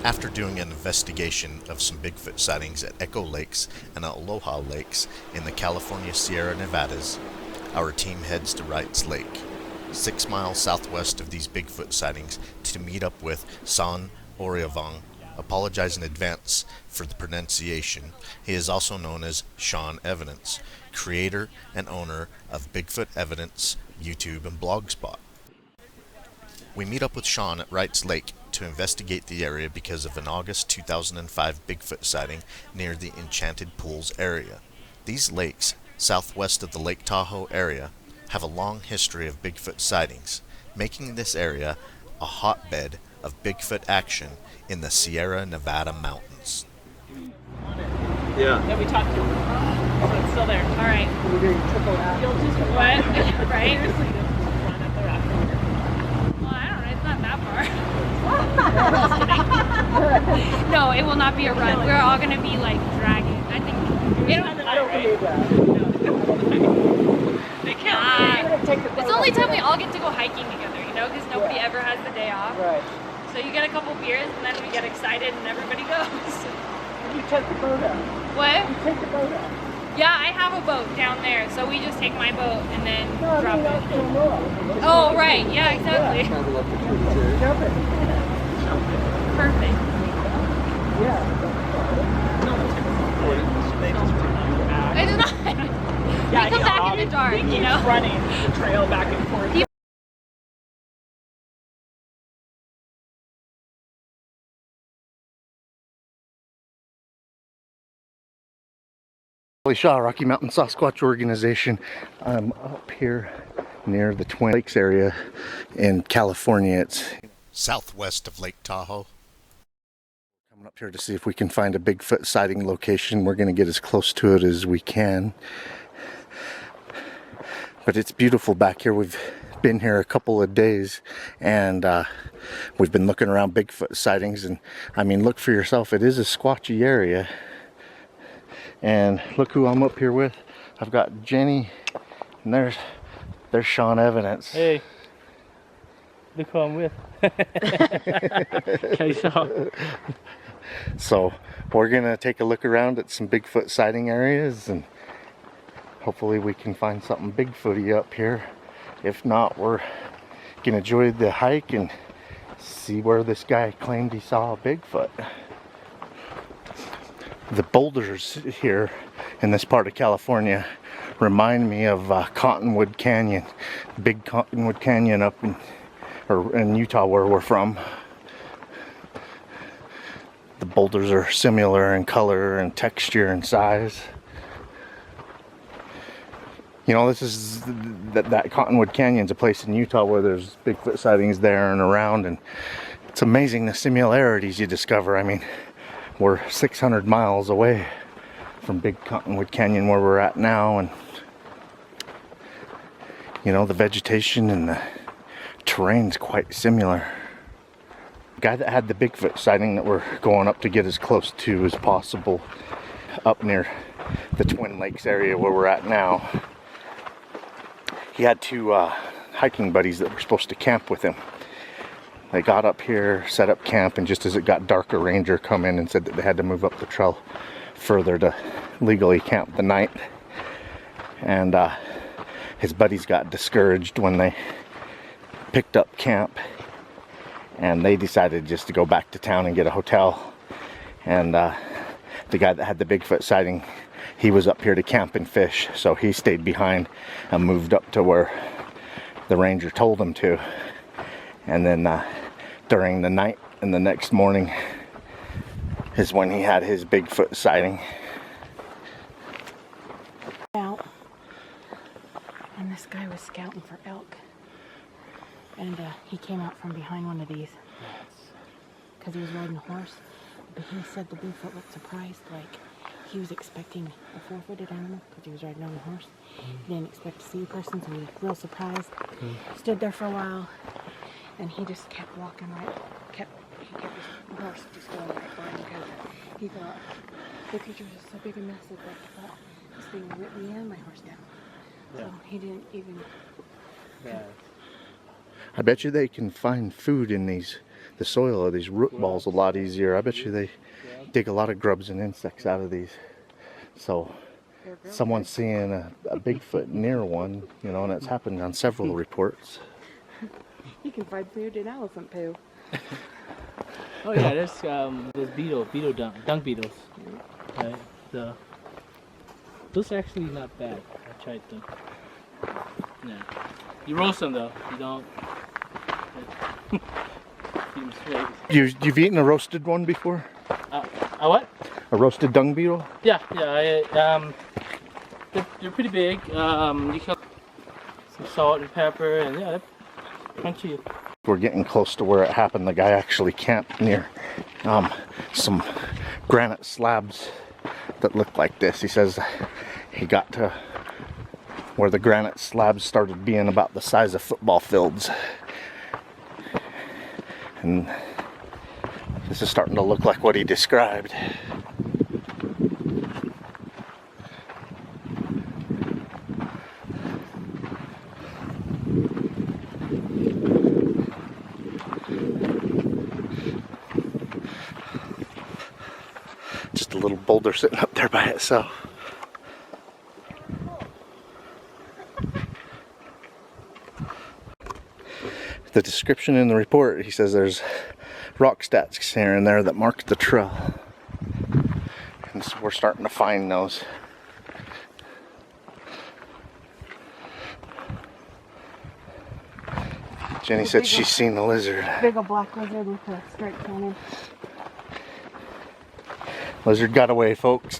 After doing an investigation of some Bigfoot sightings at Echo Lakes and Aloha Lakes in the California Sierra Nevadas, our team heads to Wrights Lake, 6 miles southwest of these Bigfoot sightings, to meet up with Shawn Evidence. Apologize in advance for the pronunciation. He is also known as Shawn Evidence, creator and owner of Bigfoot Evidence, YouTube, and Blogspot. We meet up with Shawn at Wrights Lake to investigate the area because of an August 2005 Bigfoot sighting near the Enchanted Pools area. These lakes, southwest of the Lake Tahoe area, have a long history of Bigfoot sightings, making this area a hotbed of Bigfoot action in the Sierra Nevada mountains. Yeah. That we talked to. So it's still there. All right. You'll just what? Right? Well, I don't know. It's not that far. No, it will not be a run. We're all gonna be like dragging. I think. I don't believe that. They can't. It's the only time we all get to go hiking together, you know, because nobody ever has the day off. Right. So you get a couple beers and then we get excited and everybody goes. You take the boat out. What? You take the boat out. Yeah, I have a boat down there, so we just take my boat and then drop it. Oh, Right, yeah, exactly. Travel up the tributary. Jump it. Perfect. Yeah. It's not. We come back in the dark, you know? Running the trail back and forth. Shaw, Rocky Mountain Sasquatch Organization. I'm up here near the Twin Lakes area in California. It's Southwest of Lake Tahoe. coming up here to see if we can find a Bigfoot sighting location. We're going to get as close to it as we can. But it's beautiful back here. We've been here a couple of days and we've been looking around Bigfoot sightings, and I mean, look for yourself, it is a squatchy area. And look who I'm up here with. I've got Jenny, and there's Shawn Evidence. Hey, look who I'm with. Okay, So we're gonna take a look around at some Bigfoot sighting areas, and hopefully we can find something Bigfooty up here. If not, we're gonna enjoy the hike and see where this guy claimed he saw a Bigfoot. The boulders here in this part of California remind me of Cottonwood Canyon, big Cottonwood Canyon up in Utah where we're from. The boulders are similar in color and texture and size. You know, this is that Cottonwood Canyon's a place in Utah where there's Bigfoot sightings there and around, and it's amazing the similarities you discover. I mean, we're 600 miles away from Big Cottonwood Canyon where we're at now, and you know, the vegetation and the terrain's quite similar. The guy that had the Bigfoot sighting that we're going up to get as close to as possible up near the Twin Lakes area where we're at now, he had two hiking buddies that were supposed to camp with him. They got up here, set up camp, and just as it got dark, a ranger come in and said that they had to move up the trail further to legally camp the night. And his buddies got discouraged when they picked up camp, and they decided just to go back to town and get a hotel. And the guy that had the Bigfoot sighting, he was up here to camp and fish, so he stayed behind and moved up to where the ranger told him to. And then during the night and the next morning is when he had his Bigfoot sighting. Out, and this guy was scouting for elk, and he came out from behind one of these because he was riding a horse. But he said the Bigfoot looked surprised, like he was expecting a four-footed animal because he was riding on a horse. He didn't expect to see a person, so he was real surprised. Stood there for a while, and he just kept walking right, he kept his horse just going right by him because he thought the creature was so big and massive that he thought this thing would rip me and my horse down. So he didn't even. I bet you they can find food in these the soil of these root balls a lot easier. I bet you they dig a lot of grubs and insects out of these. So someone's seeing a Bigfoot near one, you know, and it's happened on several reports. You can find food in elephant poo. Oh yeah, there's those dung beetles. Right. Those are actually not bad. I tried them. Yeah. You roast them though. You don't. Keep them straight. You've eaten a roasted one before? A what? A roasted dung beetle? Yeah. They're pretty big. You can some salt and pepper, and yeah, they're crunchy. We're getting close to where it happened. The guy actually camped near some granite slabs that looked like this. He says he got to where the granite slabs started being about the size of football fields. And this is starting to look like what he described. Just a little boulder sitting up there by itself. The description in the report, he says there's rock stacks here and there that mark the trail. And so we're starting to find those. Jenny said she's seen the lizard. Big old black lizard with a straight cannon. Lizard got away, folks.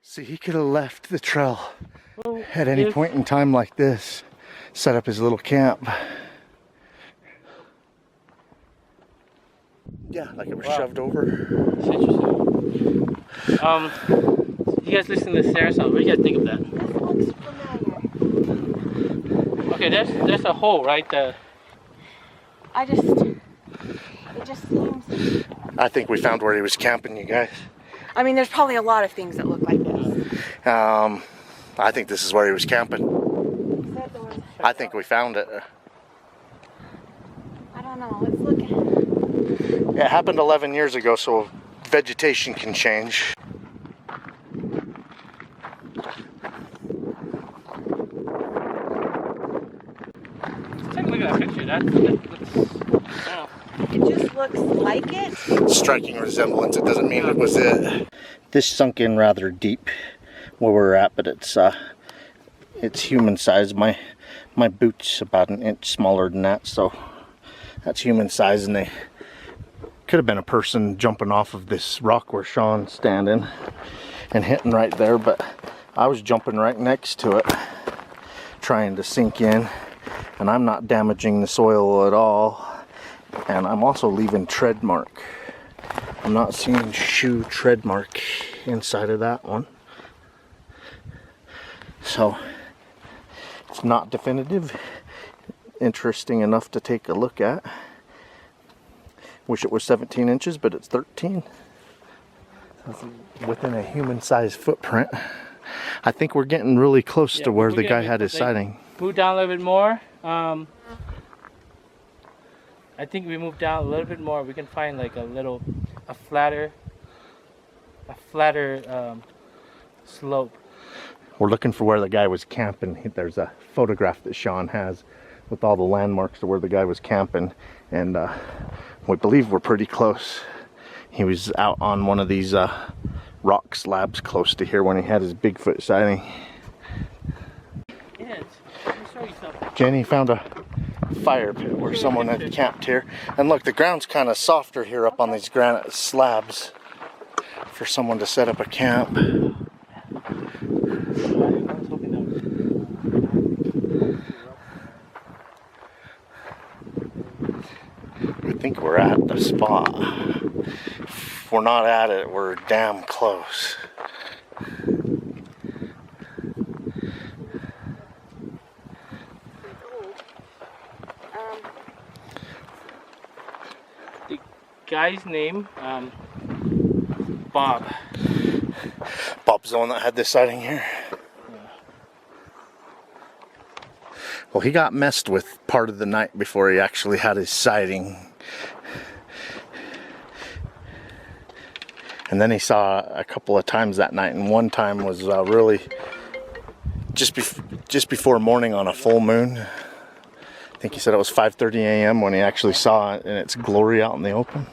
See, he could have left the trail at any point in time like this, set up his little camp. Yeah, like it was shoved over. It's interesting. You guys listen to Sarasota. What do you guys think of that? This looks familiar. Okay, there's a hole right there. It just seems. I think we found where he was camping, you guys. I mean, there's probably a lot of things that look like this. I think this is where he was camping. Said there was, I think we found it. I don't know. Let's look at. It happened 11 years ago, so vegetation can change. Let's take a look at that picture. That looks. Wow. It just looks like it. Striking resemblance. It doesn't mean it was it. This sunk in rather deep where we're at, but it's human size. My boot's about an inch smaller than that, so that's human size, and they could have been a person jumping off of this rock where Shawn's standing and hitting right there, but I was jumping right next to it trying to sink in, and I'm not damaging the soil at all, and I'm also leaving tread mark. I'm not seeing shoe tread mark inside of that one. So it's not definitive. Interesting enough to take a look at. Wish it was 17 inches, but it's 13. That's within a human-sized footprint. I think we're getting really close to where the guy had his sighting. Move down a little bit more. I think we move down a little bit more. We can find like a flatter slope. We're looking for where the guy was camping. There's a photograph that Shawn has with all the landmarks to where the guy was camping, and we believe we're pretty close. He was out on one of these rock slabs close to here when he had his Bigfoot sighting. Yeah, let me show you something. Jenny found a fire pit where someone had camped here. And look, the ground's kind of softer here up on these granite slabs for someone to set up a camp. I think we're at the spot. If we're not at it, we're damn close. The guy's name, Bob. Bob's the one that had this sighting here. Well, he got messed with part of the night before he actually had his sighting. And then he saw a couple of times that night, and one time was really just before morning on a full moon. I think he said it was 5:30 a.m. when he actually saw it in its glory out in the open.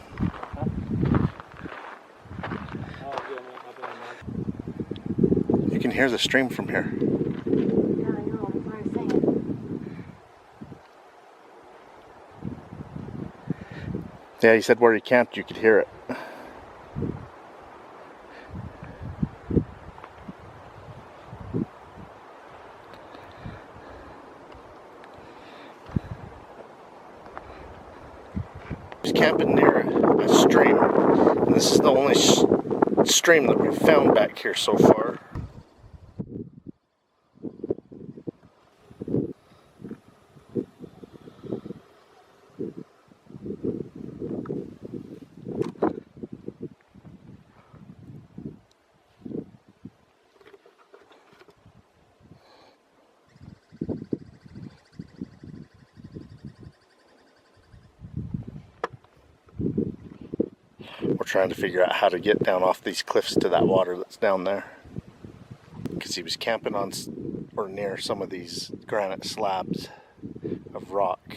You can hear the stream from here. Yeah, he said where he camped, you could hear it. He's camping near a stream, and this is the only stream that we've found back here so far. We're trying to figure out how to get down off these cliffs to that water that's down there, because he was camping on or near some of these granite slabs of rock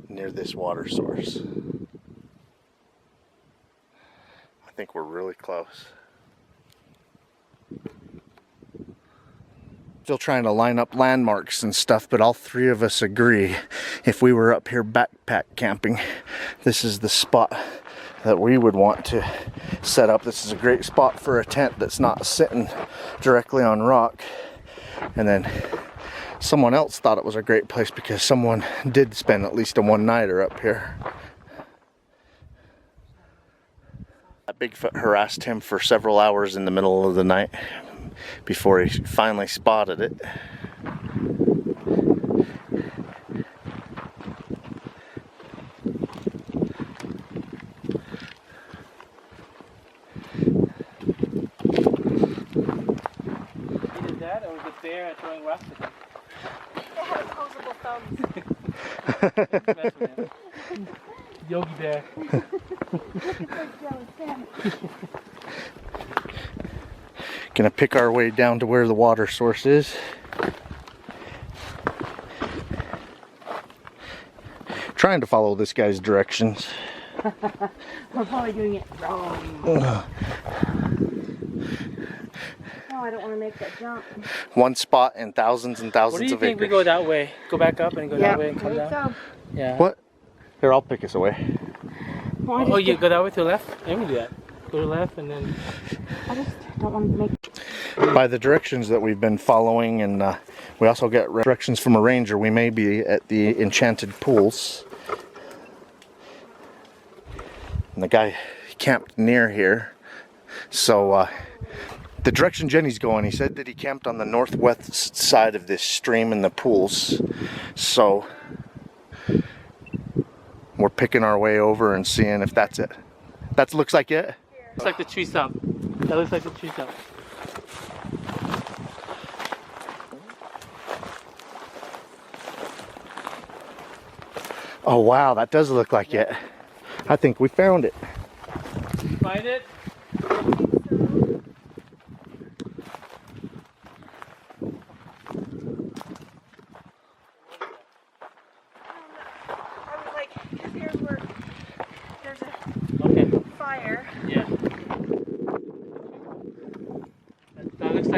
near this water source. I think we're really close. Still trying to line up landmarks and stuff, but all three of us agree if we were up here backpack camping, this is the spot that we would want to set up. This is a great spot for a tent that's not sitting directly on rock. And then someone else thought it was a great place because someone did spend at least a one-nighter up here. That Bigfoot harassed him for several hours in the middle of the night before he finally spotted it. Bear throwing rocks at him. They had opposable thumbs. Yogi Bear. Gonna pick our way down to where the water source is. Trying to follow this guy's directions. We're probably doing it wrong. No, I don't want to make that jump. One spot in thousands and thousands of acres. What do you think we go that way? Go back up and go that way and come down? So. Yeah. What? Here, I'll pick us away. Oh, you go that way to the left? Yeah, we can do that. Go to the left and then... I just don't want to make... By the directions that we've been following, and we also get directions from a ranger, we may be at the Enchanted pools. And the guy camped near here. So, the direction Jenny's going, he said that he camped on the northwest side of this stream in the pools. So we're picking our way over and seeing if that's it. That looks like it? Looks like the tree stump. That looks like the tree stump. Oh wow, that does look like it. I think we found it. Did you find it?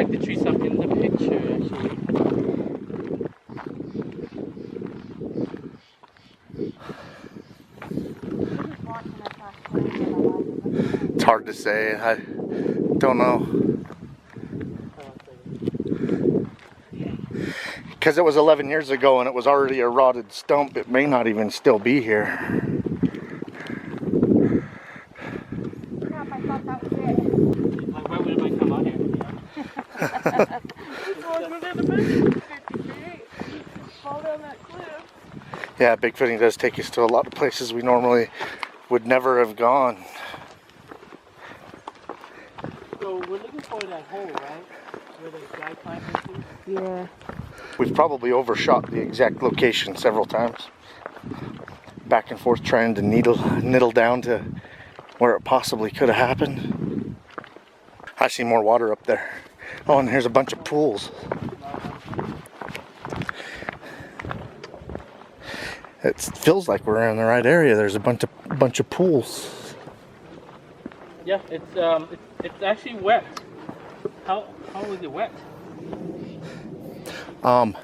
like the trees up in the picture, actually. It's hard to say. I don't know. Because it was 11 years ago and it was already a rotted stump, it may not even still be here. Crap, I thought that was it. Like, why would anybody come out here? This one was in the big 50 feet. Fall down that cliff. Yeah, bigfooting does take us to a lot of places we normally would never have gone. So we're looking for that hole, right? Where the guy climbed into? Yeah. We've probably overshot the exact location several times. Back and forth trying to niddle down to where it possibly could have happened. I see more water up there. Oh, and here's a bunch of pools. It feels like we're in the right area. There's a bunch of pools. Yeah, it's actually wet. How is it wet? I'm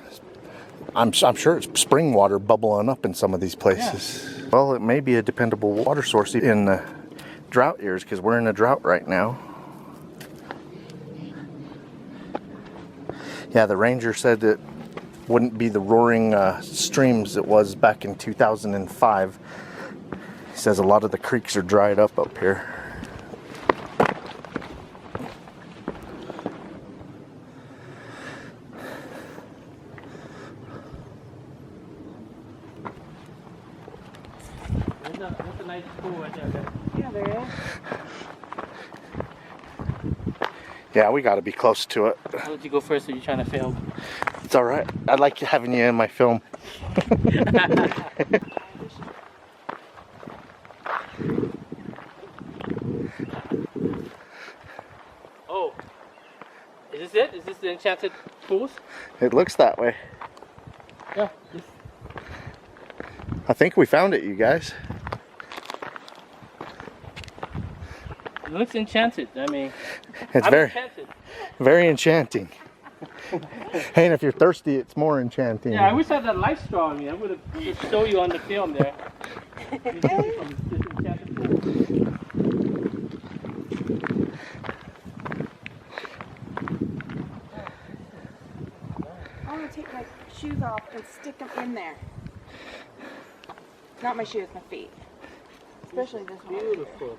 sure it's spring water bubbling up in some of these places. Yeah. Well, it may be a dependable water source in the drought years, because we're in a drought right now. Yeah, the ranger said it wouldn't be the roaring streams it was back in 2005. He says a lot of the creeks are dried up here. There's a nice pool right there. Yeah, there is. Yeah, we got to be close to it. I'll let you go first. Are you trying to film? It's all right. I like having you in my film. Oh, is this it? Is this the enchanted pools? It looks that way. Yeah. I think we found it, you guys. It looks enchanted. I mean, It's I'm very, enchanted. very enchanting. Hey, and if you're thirsty, it's more enchanting. Yeah, I wish I had that life straw on me. I would have just showed you on the film there. This enchanted pool. I want to take my shoes off and stick them in there. Not my shoes, my feet. Especially this one. Beautiful.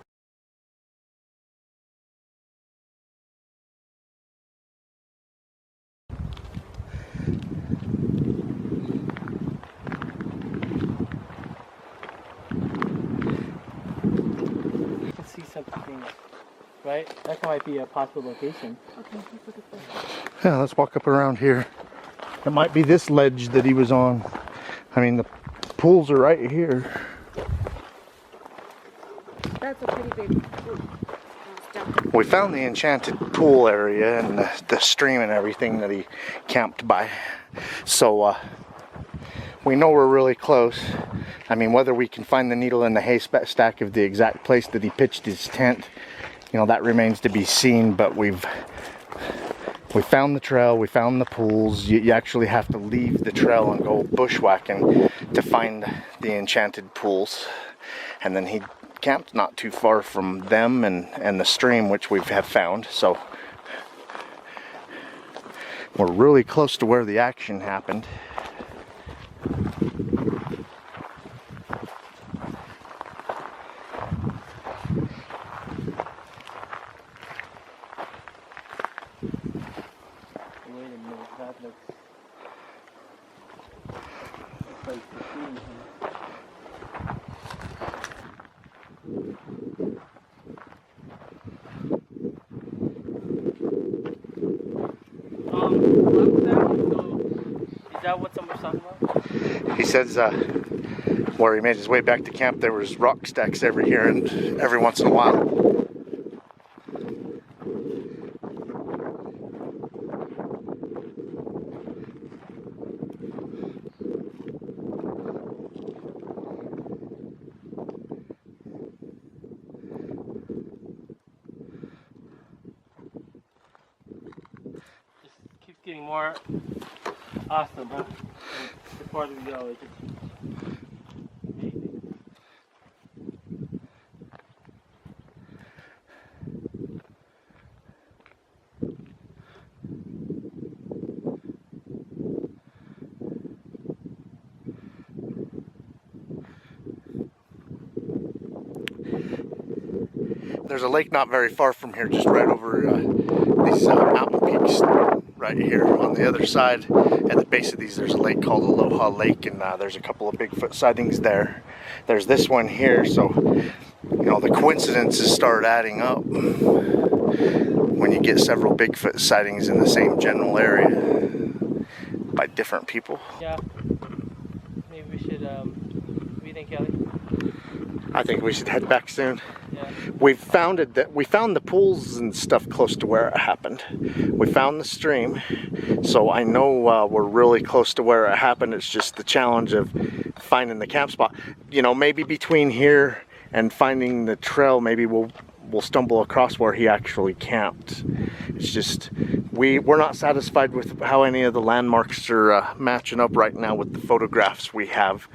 You can see something, right? That might be a possible location. Okay, let's look at this. Yeah, let's walk up around here. It might be this ledge that he was on. I mean, the pools are right here. That's a pretty big. We found the enchanted pool area and the stream and everything that he camped by. So we know we're really close. I mean, whether we can find the needle in the haystack of the exact place that he pitched his tent, you know, that remains to be seen. But we found the trail, we found the pools. You actually have to leave the trail and go bushwhacking to find the enchanted pools. And then he camped not too far from them and the stream, which we have found. So we're really close to where the action happened. Wait a minute, that looks like the stream here. Is that what someone's talking about? He says where he made his way back to camp, there was rock stacks every here and every once in a while. getting more awesome, huh? The farther we go, it's just amazing. There's a lake not very far from here, just right over these mountain peaks right here on the other side. At the base of these, there's a lake called Aloha Lake, and there's a couple of Bigfoot sightings there. There's this one here, so you know the coincidences start adding up when you get several Bigfoot sightings in the same general area by different people. Yeah. Maybe we should. What do you think, Kelly? I think we should head back soon. Yeah. We found the pools and stuff close to where it happened. We found the stream, so I know we're really close to where it happened. It's just the challenge of finding the camp spot. You know, maybe between here and finding the trail, maybe we'll stumble across where he actually camped. It's just we're not satisfied with how any of the landmarks are matching up right now with the photographs we have.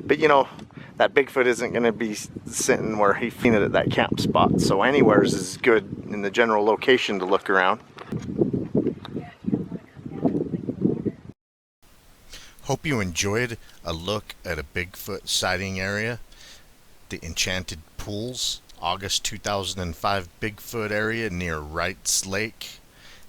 But you know, that Bigfoot isn't going to be sitting where he seen it at that camp spot. So anywheres is good in the general location to look around. Hope you enjoyed a look at a Bigfoot sighting area. The Enchanted Pools, August 2005 Bigfoot area near Wrights Lake.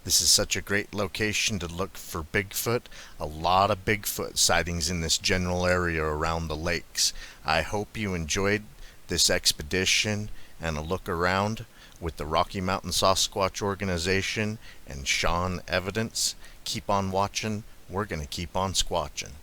This is such a great location to look for Bigfoot. A lot of Bigfoot sightings in this general area around the lakes. I hope you enjoyed this expedition and a look around with the Rocky Mountain Sasquatch organization and Shawn Evidence. Keep on watching. We're going to keep on squatching.